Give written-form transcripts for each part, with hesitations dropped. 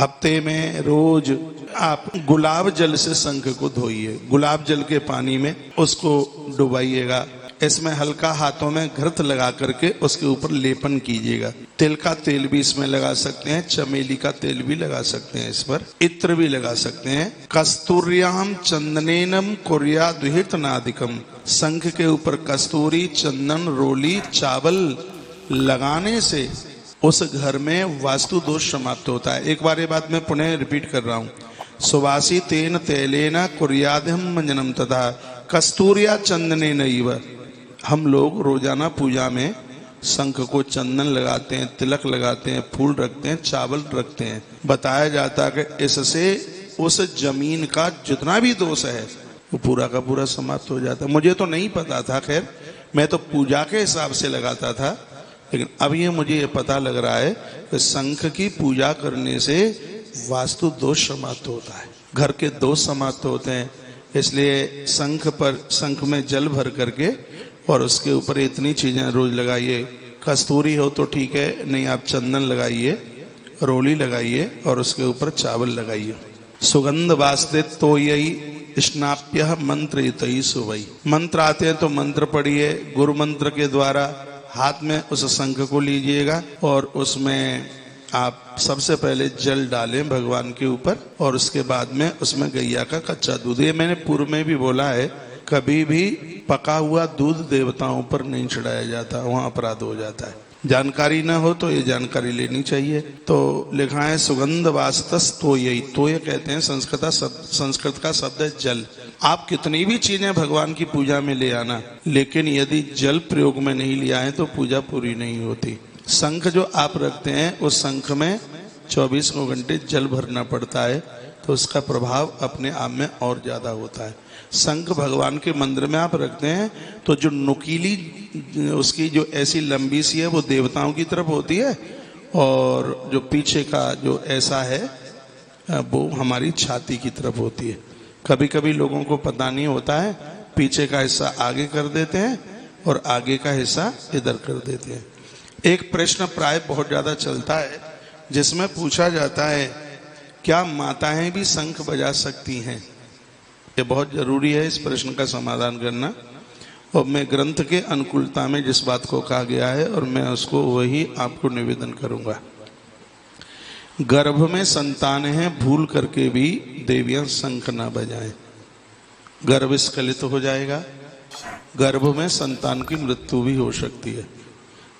हफ्ते में रोज आप गुलाब जल से शंख को धोइए। गुलाब जल के पानी में उसको डुबाइएगा। इसमें हल्का हाथों में घृत लगा करके उसके ऊपर लेपन कीजिएगा। तिल का तेल भी इसमें लगा सकते हैं, चमेली का तेल भी लगा सकते हैं, इस पर इत्र भी लगा सकते हैं। कस्तूर्याम चंदनेनम कुर्या दुहित नादिकम। शंख के ऊपर कस्तूरी, चंदन, रोली, चावल लगाने से उस घर में वास्तु दोष समाप्त होता है। एक बार ये बात मैं पुनः रिपीट कर रहा हूँ। सुवासी तेन तैलेन कुर्यादहम मंजनम तथा कस्तूरिया चंदने नैव। हम लोग रोजाना पूजा में शंख को चंदन लगाते हैं, तिलक लगाते हैं, फूल रखते हैं, चावल रखते हैं। बताया जाता है कि इससे उस जमीन का जितना भी दोष है वो पूरा का पूरा समाप्त हो जाता है। मुझे तो नहीं पता था, खैर मैं तो पूजा के हिसाब से लगाता था, लेकिन अब ये मुझे ये पता लग रहा है कि शंख की पूजा करने से वास्तु दोष समाप्त होता है, घर के दोष समाप्त होते हैं। इसलिए शंख में जल भर करके और उसके ऊपर इतनी चीजें रोज लगाइए। कस्तूरी हो तो ठीक है, नहीं आप चंदन लगाइए, रोली लगाइए और उसके ऊपर चावल लगाइए। सुगंध वास्ते तो यही स्नाप्य मंत्र इतई सुवई। मंत्र आते हैं तो मंत्र पढ़िए। गुरु मंत्र के द्वारा हाथ में उस शंख को लीजिएगा और उसमें आप सबसे पहले जल डालें भगवान के ऊपर और उसके बाद में उसमें गैया का कच्चा दूध। ये मैंने पूर्व में भी बोला है, कभी भी पका हुआ दूध देवताओं पर नहीं चढ़ाया जाता, वहां अपराध हो जाता है। जानकारी ना हो तो ये जानकारी लेनी चाहिए। तो लिखा है सुगंध वास्तस तो यही, तो ये कहते हैं संस्कृत का शब्द है जल। आप कितनी भी चीजें भगवान की पूजा में ले आना, लेकिन यदि जल प्रयोग में नहीं लिया है तो पूजा पूरी नहीं होती। शंख जो आप रखते हैं उस शंख में 24 घंटे जल भरना पड़ता है, तो उसका प्रभाव अपने आप में और ज्यादा होता है। शंख भगवान के मंदिर में आप रखते हैं तो जो नुकीली उसकी जो ऐसी लंबी सी है वो देवताओं की तरफ होती है, और जो पीछे का जो ऐसा है वो हमारी छाती की तरफ होती है। कभी कभी लोगों को पता नहीं होता है, पीछे का हिस्सा आगे कर देते हैं और आगे का हिस्सा इधर कर देते हैं। एक प्रश्न प्राय बहुत ज्यादा चलता है जिसमें पूछा जाता है क्या माताएं भी शंख बजा सकती हैं? ये बहुत जरूरी है इस प्रश्न का समाधान करना, और मैं ग्रंथ के अनुकूलता में जिस बात को कहा गया है और मैं उसको वही आपको निवेदन करूंगा। गर्भ में संतान है, भूल करके भी देवियां शंख ना बजाएं, गर्भ स्खलित हो जाएगा। गर्भ में संतान की मृत्यु भी हो सकती है।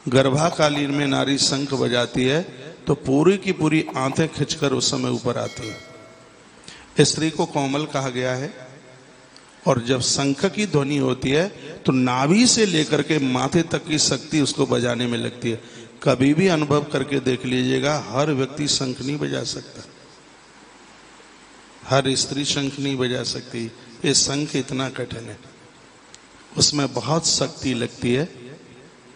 गर्भाकालीन में नारी शंख बजाती है तो पूरी की पूरी आंतें खिंचकर उस समय ऊपर आती है। स्त्री को कोमल कहा गया है, और जब शंख की ध्वनि होती है तो नाभि से लेकर के माथे तक की शक्ति उसको बजाने में लगती है। कभी भी अनुभव करके देख लीजिएगा, हर व्यक्ति शंख नहीं बजा सकता, हर स्त्री शंख नहीं बजा सकती। ये शंख इतना कठिन है, उसमें बहुत शक्ति लगती है।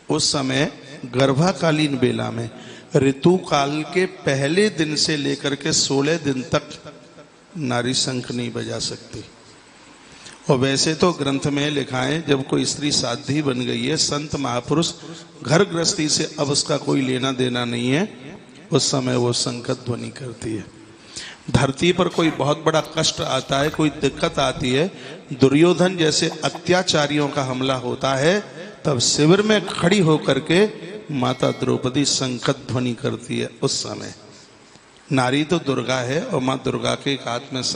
उस समय गर्भाकालीन बेला में ऋतु काल के पहले दिन से लेकर के 16 दिन तक नारी शंख नहीं बजा सकती। और वैसे तो ग्रंथ में लिखा है जब कोई स्त्री साध्वी बन गई है, संत महापुरुष, घर गृहस्थी से अब उसका कोई लेना देना नहीं है, उस समय वो शंख ध्वनि करती है। धरती पर कोई बहुत बड़ा कष्ट आता है, कोई दिक्कत आती है, दुर्योधन जैसे अत्याचारियों का हमला होता है, तब शिविर में खड़ी होकर के माता द्रौपदी शंख ध्वनि करती है। उस समय नारी तो दुर्गा है और माँ दुर्गा के एक हाथ में